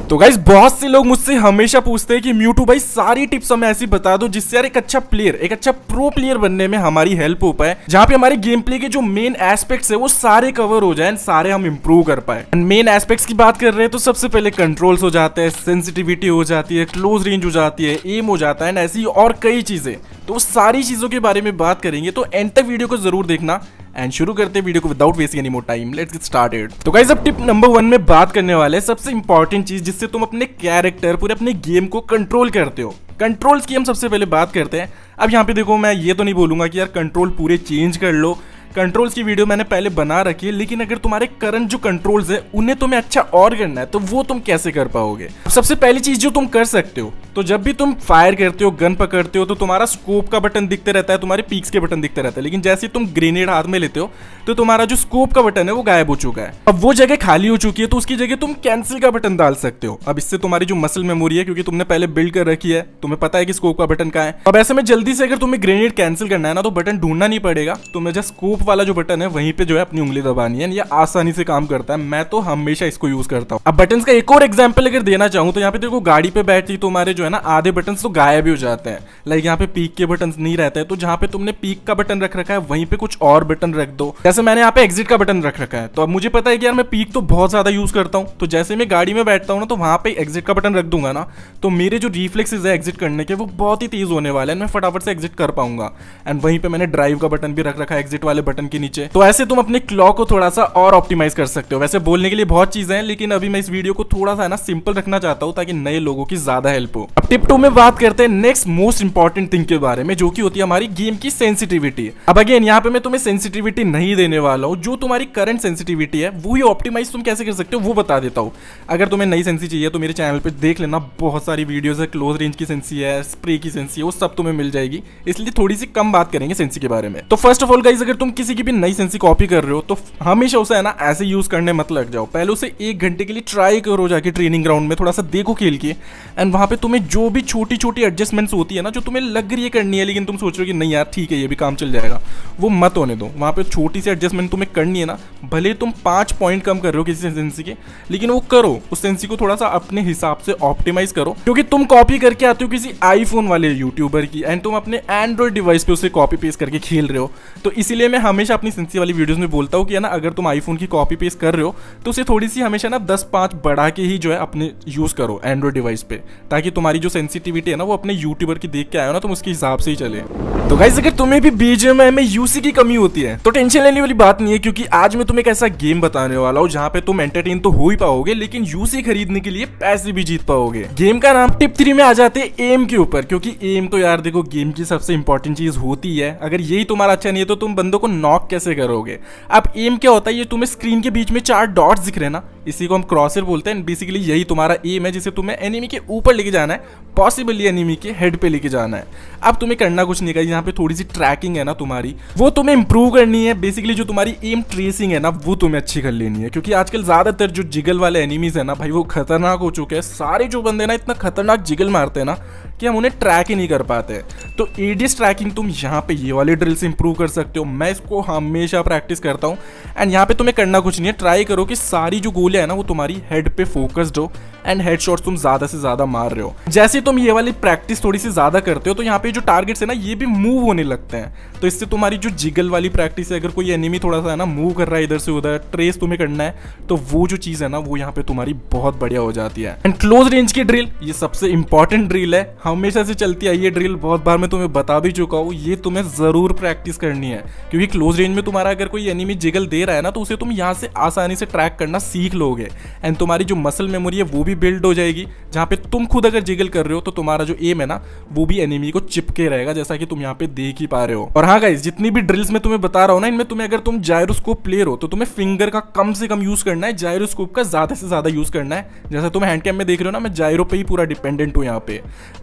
तो गाइस बहुत से लोग मुझसे हमेशा पूछते हैं कि म्यूटू भाई सारी टिप्स हमें ऐसी बता दो जिससे यार एक अच्छा प्लेयर, एक अच्छा प्रो प्लेयर बनने में हमारी हेल्प हो पाए, जहाँ पे हमारे गेम प्ले के जो मेन एस्पेक्ट्स है वो सारे कवर हो जाए, सारे हम इंप्रूव कर पाए। मेन एस्पेक्ट्स की बात कर रहे हैं तो सबसे पहले कंट्रोल्स हो जाते हैं, सेंसिटिविटी हो जाती है, क्लोज रेंज हो जाती है, एम हो जाता है, ऐसी और कई चीजें। तो सारी चीजों के बारे में बात करेंगे, तो एंड तक वीडियो को जरूर देखना। एंड शुरू करते हैं वीडियो को without wasting any more time, let's get started. तो गाइस अब टिप नंबर 1 में बात करने वाले हैं सबसे इंपॉर्टेंट चीज जिससे तुम अपने कैरेक्टर, पूरे अपने गेम को कंट्रोल करते हो। कंट्रोल्स की हम सबसे पहले बात करते हैं। अब यहाँ पे देखो, मैं ये तो नहीं बोलूंगा कि यार कंट्रोल पूरे चेंज कर लो, कंट्रोल्स की वीडियो मैंने पहले बना रखी है, लेकिन अगर तुम्हारे करंट जो कंट्रोल्स है उन्हें तुम्हें अच्छा और करना है तो वो तुम कैसे कर पाओगे। सबसे पहली चीज जो तुम कर सकते हो, तो जब भी तुम फायर करते हो, गन पकड़ते हो, तो तुम्हारा स्कोप का बटन दिखते रहता है, तुम्हारे पीक्स के बटन दिखते रहता है, लेकिन जैसे तुम ग्रेनेड हाथ में लेते हो तो तुम्हारा जो स्कोप का बटन है वो गायब हो चुका है। अब वो जगह खाली हो चुकी है, तो उसकी जगह तुम कैंसिल का बटन डाल सकते हो। अब इससे तुम्हारी जो मसल मेमोरी है, क्योंकि तुमने पहले बिल्ड कर रखी है, तुम्हें पता है कि स्कोप का बटन कहाँ है। अब ऐसे में जल्दी से अगर तुम्हें ग्रेनेड कैंसिल करना है ना, तो बटन ढूंढना नहीं पड़ेगा, तुम्हें जो स्कोप वाला जो बटन है वहीं पे जो है अपनी उंगली दबानी है, ये आसानी से काम करता है। मैं तो हमेशा इसको यूज करता हूँ। अब बटन्स का एक और एग्जांपल अगर देना चाहूँ तो यहाँ पे देखो, गाड़ी पे बैठती तुम्हारे जो है ना आधे बटन्स तो गायब ही हो जाते हैं। लाइक यहाँ पे पीक के बटन्स नहीं रहते हैं, तो जहाँ पे तुमने पीक का बटन रख रखा है वहीं पे कुछ और बटन रख दो। जैसे मैंने यहाँ पे एग्जिट का बटन रख रखा है, तो अब मुझे पता है कि यार मैं पीक तो बहुत ज्यादा यूज करता हूँ, तो जैसे मैं गाड़ी में बैठता हूँ ना, तो वहां पे एग्जिट का बटन रख दूंगा ना, तो मेरे जो रिफ्लेक्सेस है एग्जिट करने के वो बहुत ही तेज होने वाले हैं, मैं फटाफट से एग्जिट कर पाऊंगा। एंड वहीं पे मैंने ड्राइव का बटन भी रख रखा है एग्जिट वाले बटन के नीचे। तो ऐसे तुम अपने क्लॉक को थोड़ा सा और ऑप्टिमाइज कर सकते हो। वैसे बोलने के लिए बहुत चीजें हैं, लेकिन अभी मैं इस वीडियो को थोड़ा सा ना सिंपल रखना चाहता हूँ ताकि नए लोगों की ज्यादा हेल्प हो। अब टिप 2 में बात करते हैं नेक्स्ट मोस्ट इंपॉर्टेंट थिंग के बारे में, जो कि होती है हमारी गेम की सेंसिटिविटी। अब अगेन यहाँ पे मैं तुम्हें सेंसिटिविटी नहीं देने वाला हूँ, जो तुम्हारी करंट सेंसिटिविटी है वही ऑप्टिमाइज तुम कैसे कर सकते हो वो बता देता हूँ। अगर तुम्हें नई सेंसी चाहिए तो मेरे चैनल पे देख लेना, बहुत सारी वीडियोस है, क्लोज रेंज की सेंसी है, स्प्रे की सेंसी है, वो सब तुम्हें मिल जाएगी, इसलिए थोड़ी सी कम बात करेंगे सेंसी के बारे में। तो फर्स्ट ऑफ ऑल गाइस, अगर तुम किसी की भी नई सेंसी कॉपी कर रहे हो तो हमेशा उसे है ना ऐसे यूज करने मत लग जाओ। पहले उसे 1 घंटे के लिए ट्राई करो, जाके ट्रेनिंग ग्राउंड में थोड़ा सा देखो खेल के, एंड वहां पे तुम्हें जो भी छोटी छोटी एडजस्टमेंट्स होती है ना, जो तुम्हें लग रही है करनी है लेकिन तुम सोच रहे हो कि नहीं यार ठीक है ये भी काम चल जाएगा, वो मत होने दो। वहां पे छोटी सी एडजस्टमेंट तुम्हें करनी है ना, भले तुम 5 पॉइंट कम कर रहे हो किसी सेंसी के, लेकिन वो करो, उस सेंसी को थोड़ा सा अपने हिसाब से ऑप्टिमाइज करो, क्योंकि तुम कॉपी करके आते हो किसी आईफोन वाले यूट्यूबर की, एंड तुम अपने एंड्रॉइड डिवाइस पे उसे कॉपी पेस्ट करके खेल रहे हो। तो इसीलिए मैं हमेशा अपनी सेंसी वाली वीडियोस में बोलता हूँ कि है ना, अगर तुम आईफोन की कॉपी पेस्ट कर रहे हो तो उसे थोड़ी सी हमेशा ना 10-5 बढ़ा के ही जो है अपने यूज करो एंड्रॉइड डिवाइस पे, ताकि तुम्हारी जो सेंसिटिविटी है ना वो अपने यूट्यूबर की देख के आए हो ना, तुम उसके हिसाब से ही चले। तो गाइस अगर तुम्हें भी बीजीएमआई में यूसी की कमी होती है तो टेंशन लेने वाली बात नहीं है, क्योंकि आज मैं तुम्हें एक ऐसा गेम बताने वाला हूँ जहाँ पे तुम एंटरटेन तो हो ही पाओगे, लेकिन यूसी खरीदने के लिए पैसे भी जीत पाओगे। गेम का नाम टिप 3 में आ जाते हैं एम के ऊपर, क्योंकि एम तो यार देखो गेम की सबसे इंपॉर्टेंट चीज होती है। अगर यही तुम्हारा अच्छा नहीं है तो तुम बंदों को नॉक कैसे करोगे। अब एम क्या होता है, ये तुम्हें स्क्रीन के बीच में 4 डॉट्स दिख रहे हैं ना, इसी को हम क्रॉसर बोलते हैं। बेसिकली यही तुम्हारा एम है, जिसे तुम्हें एनिमी के ऊपर लेके जाना है, पॉसिबली एनिमी के हेड पे लेके जाना है। अब तुम्हें करना कुछ नहीं, यहाँ पे थोड़ी सी ट्रैकिंग है ना तुम्हारी, वो तुम्हें इंप्रूव करनी है। बेसिकली जो तुम्हारी एम ट्रेसिंग है ना वो तुम्हें अच्छी कर लेनी है, क्योंकि आजकल ज्यादातर जो जिगल वाले एनिमीज है ना भाई, वो खतरनाक हो चुके हैं। सारे जो बंदे ना इतना खतरनाक जिगल मारते हैं ना कि हम उन्हें ट्रैक ही नहीं कर पाते। तो एडीएस ट्रैकिंग तुम यहाँ पे ये वाले ड्रिल से इंप्रूव कर सकते हो। मैं इसको हमेशा प्रैक्टिस करता हूँ। एंड यहाँ पे तुम्हें करना कुछ नहीं है, ट्राई करो कि सारी जो गोलियां है ना वो तुम्हारी हेड पे फोकस्ड हो, एंड हेडशॉट्स तुम ज्यादा से ज्यादा मार रहे हो। जैसे तुम ये वाली प्रैक्टिस थोड़ी सी ज्यादा करते हो तो यहाँ पे जो टारगेट्स है ना ये भी मूव होने लगते हैं, तो इससे तुम्हारी जो जिगल वाली प्रैक्टिस है, अगर कोई एनिमी थोड़ा सा है ना मूव कर रहा है इधर से उधर, ट्रेस तुम्हें करना है, तो वो जो चीज है ना वो यहाँ पे तुम्हारी बहुत बढ़िया हो जाती है। एंड क्लोज रेंज की ड्रिल, ये सबसे इंपॉर्टेंट ड्रिल है, हमेशा से चलती आई ये ड्रिल, बहुत बार मैं तुम्हें बता भी चुका हूँ। ये तुम्हें जरूर प्रैक्टिस करनी है, क्योंकि क्लोज रेंज में तुम्हारा अगर कोई एनिमी जिगल दे रहा है ना, तो उसे तुम यहाँ से आसानी से ट्रैक करना सीख लोगे, एंड तुम्हारी जो मसल मेमोरी है वो भी बिल्ड हो जाएगी, जहाँ पे तुम खुद अगर जिगल कर रहे हो तो तुम्हारा जो एम है ना वो भी एनिमी को चिपके रहेगा, जैसा कि तुम यहाँ पे देख ही पा रहे हो। और हाँ गाइस, जितनी भी ड्रिल्स मैं तुम्हें बता रहा हूँ ना, इनमें तुम्हें अगर तुम जायरोस्कोप प्लेयर हो तो तुम्हें फिंगर का कम से कम यूज करना है, जायरोस्कोप का ज्यादा से ज्यादा यूज करना है। जैसा तुम हैंड कैम में देख रहे हो ना, मैं जायरो पे ही पूरा डिपेंडेंट हूँ यहाँ पे।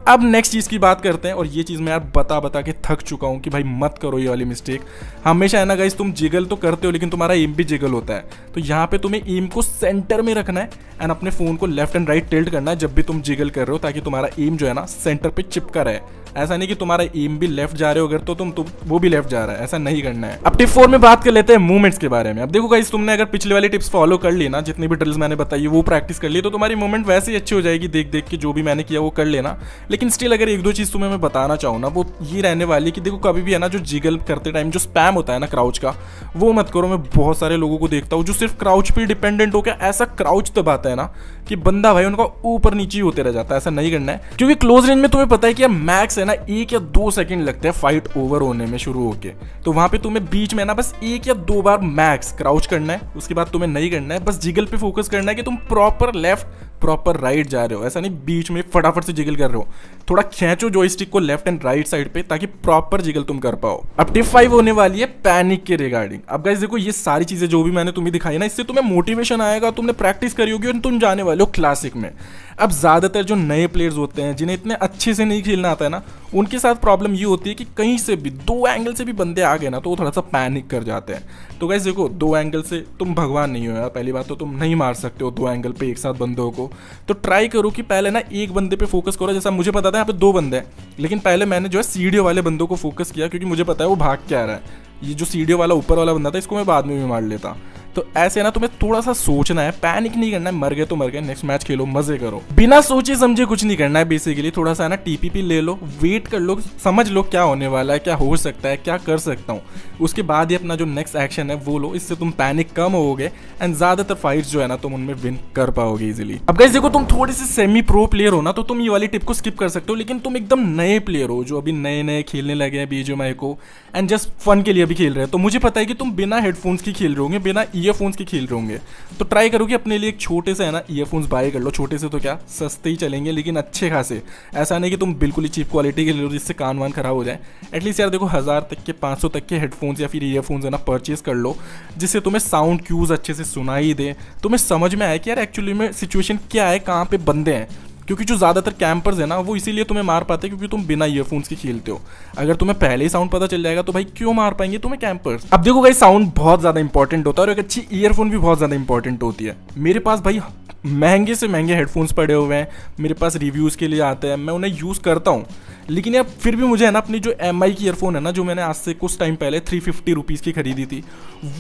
अब नेक्स्ट चीज की बात करते हैं, और ये चीज मैं यार बता के थक चुका हूँ कि भाई मत करो ये वाली मिस्टेक। हमेशा है ना गाइस, तुम जिगल तो करते हो लेकिन तुम्हारा एम भी जिगल होता है, तो यहाँ पे तुम्हें एम को सेंटर में रखना है, एंड अपने फोन को लेफ्ट एंड राइट टिल्ट करना है जब भी तुम जिगल कर रहे हो, ताकि तुम्हारा एम जो है ना सेंटर पे चिपका रहे। ऐसा नहीं कि तुम्हारा एम भी लेफ्ट जा रहे हो अगर तो तुम वो भी लेफ्ट जा रहा है, ऐसा नहीं करना है। अब टिप 4 में बात कर लेते हैं मूवमेंट्स के बारे में। अब देखो गाइस, तुमने अगर पिछले वाली टिप्स फॉलो कर ली ना, जितनी भी ड्रिल्स मैंने बताई वो प्रैक्टिस कर ली, तो तुम्हारी मूवमेंट वैसे ही अच्छी हो जाएगी। देख देख के जो भी मैंने किया वो कर लेना। लेकिन स्टिल अगर एक दो चीज तुम्हें मैं बताना चाहूँ ना, वो ये रहने वाली कि देखो कभी भी है ना, जो जिगल करते टाइम जो स्पैम होता है ना क्राउच का, वो मत करो। मैं बहुत सारे लोगों को देखता हूँ जो सिर्फ क्राउच पे डिपेंडेंट हो गया, ऐसा क्राउच दबाता है ना कि बंदा भाई उनका ऊपर नीचे होते रह जाता है। ऐसा नहीं करना है, क्योंकि क्लोज रेंज में तुम्हें पता है कि मैक्स है ना 1 या 2 सेकंड लगते हैं फाइट ओवर होने में शुरू होके। तो वहां पे तुम्हें बीच में ना बस 1 या 2 बार मैक्स क्राउच करना है, उसके बाद तुम्हें नहीं करना है। बस जिगल पे फोकस करना है कि तुम प्रॉपर लेफ्ट प्रॉपर राइट जा रहे हो, ऐसा नहीं बीच में फटाफट से जिगल कर रहे हो। थोड़ा खींचो जॉयस्टिक को लेफ्ट एंड राइट साइड पे, ताकि प्रॉपर जिगल तुम कर पाओ। अब टिप 5 होने वाली है पैनिक के रिगार्डिंग। अब गाइस देखो, ये सारी चीजें जो भी मैंने तुम्हें दिखाई ना, इससे तुम्हें मोटिवेशन आएगा, तुमने प्रैक्टिस करी होगी और तुम जाने वाले हो क्लासिक में। अब ज्यादातर जो नए प्लेयर्स होते हैं जिन्हें इतने अच्छे से नहीं खेलना आता है ना, उनके साथ प्रॉब्लम ये होती है कि कहीं से भी 2 एंगल से भी बंदे आ गए ना, तो वो थोड़ा सा पैनिक कर जाते हैं। तो गाइस देखो, 2 एंगल से तुम भगवान नहीं हो यार, पहली बात तो तुम नहीं मार सकते हो 2 एंगल पे एक साथ बंदों को। तो ट्राई करो कि पहले ना एक बंदे पे फोकस करो। जैसा मुझे पता था यहाँ पे 2 बंदे हैं, लेकिन पहले मैंने जो है सीढ़ियों वाले बंदों को फोकस किया, क्योंकि मुझे पता है वो भाग के आ रहा है। ये जो सीढ़ियों वाला ऊपर वाला बंदा था, इसको मैं बाद में भी मार लेता। तो ऐसे ना तुम्हें थोड़ा सा सोचना है, पैनिक नहीं करना है। मर गए तो मर गए, नेक्स्ट मैच खेलो, मजे करो, बिना सोचे समझे कुछ नहीं करना है। बेसिकली थोड़ा सा ना टीपीपी ले लो, वेट कर लो, समझ लो क्या होने वाला है, क्या हो सकता है, क्या कर सकता हूँ, उसके बाद ही अपना जो नेक्स्ट एक्शन है वो लो। इससे तुम पैनिक कम होगे एंड ज्यादातर फाइट्स जो है ना तुम उनमें विन कर पाओगे इजीली। अब गाइस देखो, तुम थोड़े से सेमी प्रो प्लेयर हो ना, तो तुम ये वाली टिप को स्किप कर सकते हो। लेकिन तुम एकदम नए प्लेयर हो जो अभी नए नए खेलने लगे हैं बीजीएमआई को एंड जस्ट फन के लिए अभी खेल रहे हैं, तो मुझे पता है कि तुम बिना हेडफोन्स की खेल रहे होंगे, बिना ईयरफोन्स की खेल रहे होंगे। तो ट्राई करो कि अपने लिए एक छोटे से है ना ईयरफोन्स बाय कर लो। छोटे से तो क्या, सस्ते ही चलेंगे, लेकिन अच्छे खासे। ऐसा नहीं कि तुम बिल्कुल ही चीप क्वालिटी के ले लो जिससे कान वान खराब हो जाए। एटलीस्ट यार देखो, 1000 तक के 500 तक के हेडफोन्स या फिर ईयरफोन्स है ना परचेज कर लो, जिससे तुम्हें साउंड क्यूज अच्छे से सुनाई दे, तुम्हें समझ में आए कि यार एक्चुअली में सिचुएशन क्या है, कहाँ पे बंदे हैं। क्योंकि जो ज़्यादातर कैंपर्स है ना, वो इसीलिए तुम्हें मार पाते हैं क्योंकि तुम बिना ईयरफोन्स के खेलते हो। अगर तुम्हें पहले ही साउंड पता चल जाएगा तो भाई क्यों मार पाएंगे तुम्हें कैंपर्स। अब देखो गाइस, साउंड बहुत ज़्यादा इंपॉर्टेंट होता है और एक अच्छी ईयरफोन भी बहुत ज़्यादा इंपॉर्टेंट होती है। मेरे पास भाई महंगे से महंगे हेडफोन्स पड़े हुए हैं, मेरे पास रिव्यूज़ के लिए आते हैं, मैं उन्हें यूज़ करता हूँ। लेकिन यार फिर भी मुझे है ना अपनी जो MI की ईयरफोन है ना, जो मैंने आज से कुछ टाइम पहले 350 रुपीज़ की खरीदी थी,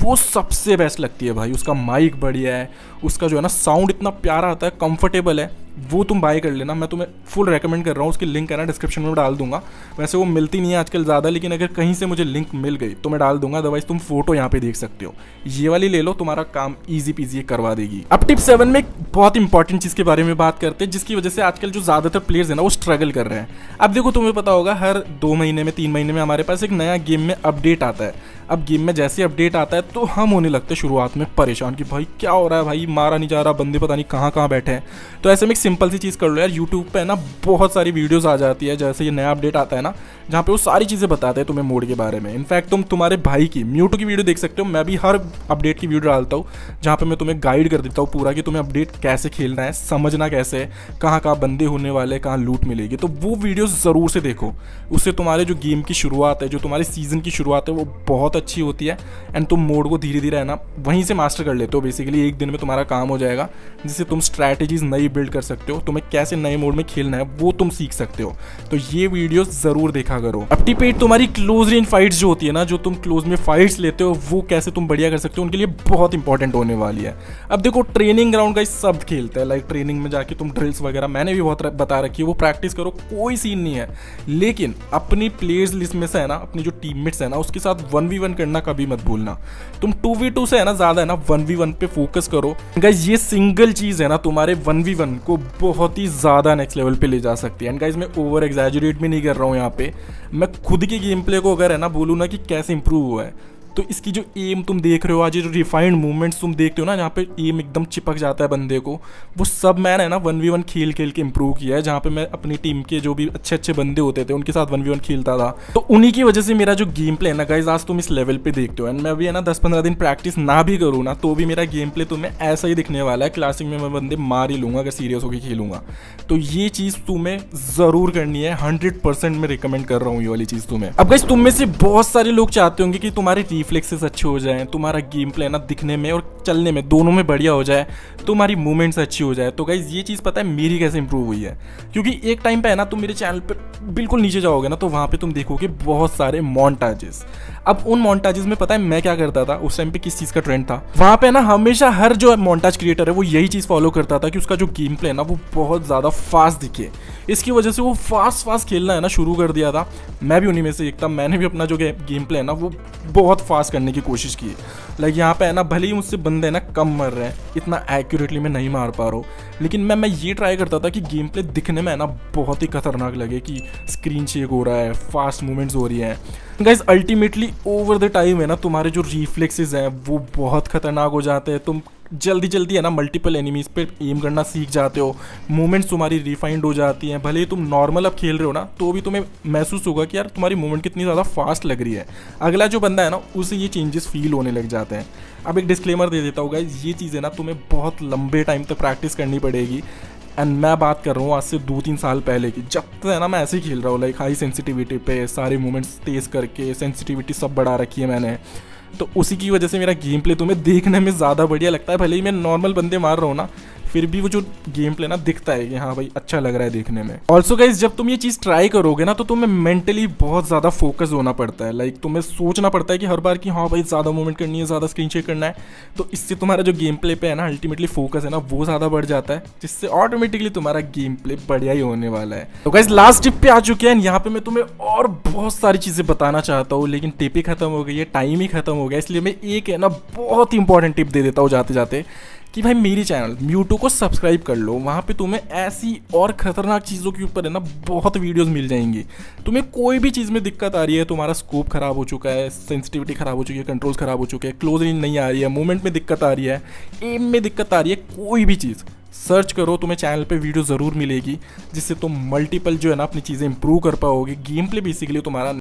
वो सबसे बेस्ट लगती है भाई। उसका माइक बढ़िया है, उसका जो है ना साउंड इतना प्यारा आता है, कंफर्टेबल है। वो तुम बाय कर लेना, मैं तुम्हें फुल रेकमेंड कर रहा हूँ। उसकी लिंक है ना डिस्क्रिप्शन में डाल दूंगा। वैसे वो मिलती नहीं है आजकल ज़्यादा, लेकिन अगर कहीं से मुझे लिंक मिल गई तो मैं डाल दूंगा, अदरवाइज तुम फोटो यहाँ पे देख सकते हो। ये वाली ले लो, तुम्हारा काम ईजी पीजी करवा देगी। अब टिप 7 में एक बहुत इंपॉर्टेंट चीज़ के बारे में बात करते हैं, जिसकी वजह से आजकल जो ज़्यादातर प्लेयर्स है ना वो स्ट्रगल कर रहे हैं। अब देखो, तुम्हें पता होगा हर 2 महीने में 3 महीने में हमारे पास एक नया गेम में अपडेट आता है। अब गेम में जैसे अपडेट आता है तो हम होने लगते हैं शुरुआत में परेशान कि भाई क्या हो रहा है, भाई मारा नहीं जा रहा, बंदे पता नहीं कहाँ कहाँ बैठे हैं। तो ऐसे में एक सिंपल सी चीज़ कर लो यार, यूट्यूब पे है ना बहुत सारी वीडियोस आ जाती है जैसे ये नया अपडेट आता है ना, जहाँ पे वो सारी चीज़ें बताते हैं तुम्हें मोड के बारे में। इनफैक्ट तुम तुम्हारे भाई की म्यूटू की वीडियो देख सकते हो, मैं भी हर अपडेट की वीडियो डालता हूँ जहाँ पे मैं तुम्हें गाइड कर देता हूँ पूरा कि तुम्हें अपडेट कैसे खेलना है, समझना कैसे है, कहाँ कहाँ बंदे होने वाले, कहाँ लूट मिलेगी। तो वो वीडियो ज़रूर से देखो, उससे तुम्हारे जो गेम की शुरुआत है, जो तुम्हारे सीजन की शुरुआत है, वो बहुत अच्छी होती है एंड तुम मोड को धीरे धीरे है ना वहीं से मास्टर कर लेते हो। बेसिकली एक दिन में तुम्हारा काम हो जाएगा, जिससे तुम स्ट्रैटेजीज नई बिल्ड कर सकते हो, तुम्हें कैसे नए मोड में खेलना है वो तुम सीख सकते हो। तो ये वीडियो जरूर देखा करो। अब टिप 8, तुम्हारी क्लोज रेंज फाइट्स जो होती है ना, जो तुम क्लोज में फाइट्स लेते हो, वो कैसे तुम बढ़िया कर सकते हो, उनके लिए बहुत इंपॉर्टेंट होने वाली है। अब देखो, ट्रेनिंग ग्राउंड का सब खेलते हैं, लाइक ट्रेनिंग में जाके तुम ड्रिल्स वगैरह मैंने भी बहुत बता रखी है, वो प्रैक्टिस करो, कोई सीन नहीं है। लेकिन अपनी प्लेयर्स लिस्ट में से है ना, अपनी जो टीममेट्स है ना उसके साथ 1v1 करना कभी मत भूलना। तुम 2v2 से है ना ज्यादा है ना 1v1 पे फोकस करो गाइज। ये सिंगल चीज है ना तुम्हारे 1v1 को बहुत ही ज्यादा नेक्स्ट लेवल पे ले जा सकती है। एंड गाइज मैं ओवर एग्जैजुरेट भी नहीं कर रहा हूँ यहाँ पे, मैं खुद की गेम प्ले को अगर है ना बोलूँ ना कि कैसे इंप्रूव हुआ है, तो इसकी जो एम तुम देख रहे हो आज, जो रिफाइंड मूवमेंट्स तुम देखते हो ना, जहाँ पे एम एकदम चिपक जाता है बंदे को, वो सब मैंने है ना 1v1 खेल खेल के इंप्रूव किया है। जहाँ पे मैं अपनी टीम के जो भी अच्छे अच्छे बंदे होते थे उनके साथ 1v1 खेलता था, तो उन्हीं की वजह से मेरा जो गेम प्ले है ना गाइज आज तुम इस लेवल पे देखते हो। एंड मैं अभी है ना 10-15 दिन प्रैक्टिस ना भी करूँ ना, तो भी मेरा गेम प्ले तुम्हें ऐसा ही दिखने वाला है। क्लासिक में मैं बंदे मार ही लूँगा अगर सीरियस होकर खेलूंगा। तो ये चीज़ तुम्हें ज़रूर करनी है, 100% मैं रिकमेंड कर रहा हूँ ये वाली चीज़ तुम्हें। अब गाइज तुम में से बहुत सारे लोग चाहते होंगे कि तुम्हारे रिफ्लेक्सेस अच्छे हो जाए, तुम्हारा गेम प्ले ना दिखने में और चलने में दोनों में बढ़िया हो जाए, तुम्हारी मूवमेंट्स अच्छी हो जाए। तो गाइज ये चीज़ पता है मेरी कैसे इंप्रूव हुई है, क्योंकि एक टाइम पे है ना तुम मेरे चैनल पे बिल्कुल नीचे जाओगे ना तो वहाँ पे तुम देखोगे बहुत सारे मोन्टाजेस। अब उन मोन्टाजेस में पता है मैं क्या करता था उस टाइम पे, किस चीज़ का ट्रेंड था वहाँ पे ना, हमेशा हर जो मोन्टाज क्रिएटर है वो यही चीज़ फॉलो करता था कि उसका जो गेम प्ले है ना वो बहुत ज़्यादा फास्ट दिखे। इसकी वजह से वो फास्ट खेलना है ना शुरू कर दिया था। मैं भी उन्हीं में से एक था, मैंने भी अपना जो गेम प्ले है ना वो बहुत फास्ट करने की कोशिश की। लाइक यहाँ पे है ना भले ही मुझसे बंदे ना कम मर रहे हैं, इतना एक्यूरेटली मैं नहीं मार पा रहा हूँ, लेकिन मैं ये ट्राई करता था कि गेम प्ले दिखने में है ना बहुत ही खतरनाक लगे, कि स्क्रीन शेक हो रहा है, फास्ट मूवमेंट्स हो रही हैं। Guys ultimately over the time है ना तुम्हारे जो रिफ्लेक्सेस हैं वो बहुत खतरनाक हो जाते हैं। तुम जल्दी है ना मल्टीपल एनिमीज पे एम करना सीख जाते हो, मूवमेंट्स तुम्हारी रिफाइंड हो जाती हैं। भले ही तुम नॉर्मल अब खेल रहे हो ना तो भी तुम्हें महसूस होगा कि यार तुम्हारी मूवमेंट कितनी ज़्यादा फास्ट लग रही है। अगला जो बंदा है ना उसे ये चेंजेस फील होने लग जाते हैं। अब एक डिस्क्लेमर दे देता हूँ गाइस, ये चीज़ें ना तुम्हें बहुत लंबे टाइम तक प्रैक्टिस करनी पड़ेगी। एंड मैं बात कर रहा हूँ आज से 2-3 साल पहले की, जब तक है ना मैं ऐसे ही खेल रहा हूँ, लाइक हाई सेंसिटिविटी पे सारे मूवमेंट्स तेज़ करके सेंसिटिविटी सब बढ़ा रखी है मैंने। तो उसी की वजह से मेरा गेम प्ले तुम्हें देखने में ज़्यादा बढ़िया लगता है। भले ही मैं नॉर्मल बंदे मार रहा हूँ ना, फिर भी वो जो गेम प्ले ना दिखता है कि हाँ भाई अच्छा लग रहा है देखने में। ऑल्सो गाइज जब तुम ये चीज़ ट्राई करोगे ना तो तुम्हें मेंटली बहुत ज़्यादा फोकस होना पड़ता है। लाइक तुम्हें सोचना पड़ता है कि हर बार कि हाँ भाई ज़्यादा मूवमेंट करनी है, ज़्यादा स्क्रीन शेयर करना है। तो इससे तुम्हारा जो गेम प्ले पे है ना अल्टीमेटली फोकस है ना वो ज़्यादा बढ़ जाता है, जिससे ऑटोमेटिकली तुम्हारा गेम प्ले बढ़िया ही होने वाला है। तो गाइज लास्ट टिप पे आ चुके हैं। यहाँ पे मैं तुम्हें और बहुत सारी चीज़ें बताना चाहता हूँ, लेकिन टिप ही खत्म हो गई है, टाइम ही खत्म हो गया, इसलिए मैं एक है ना बहुत ही इंपॉर्टेंट टिप दे देता हूँ जाते जाते, कि भाई मेरी चैनल म्यूटू को सब्सक्राइब कर लो। वहाँ पे तुम्हें ऐसी और ख़तरनाक चीज़ों के ऊपर है ना बहुत वीडियोस मिल जाएंगी। तुम्हें कोई भी चीज़ में दिक्कत आ रही है, तुम्हारा स्कोप ख़राब हो चुका है, सेंसिटिविटी ख़राब हो चुकी है, कंट्रोल्स ख़राब हो चुके हैं, क्लोज रेंज नहीं आ रही है, मूवमेंट में दिक्कत आ रही है, एम में दिक्कत आ रही है, कोई भी चीज़ सर्च करो, तुम्हें चैनल पे वीडियो ज़रूर मिलेगी, जिससे तुम मल्टीपल जो है ना अपनी चीज़ें इंप्रूव कर पाओगे। गेम प्ले बेसिकली तुम्हारा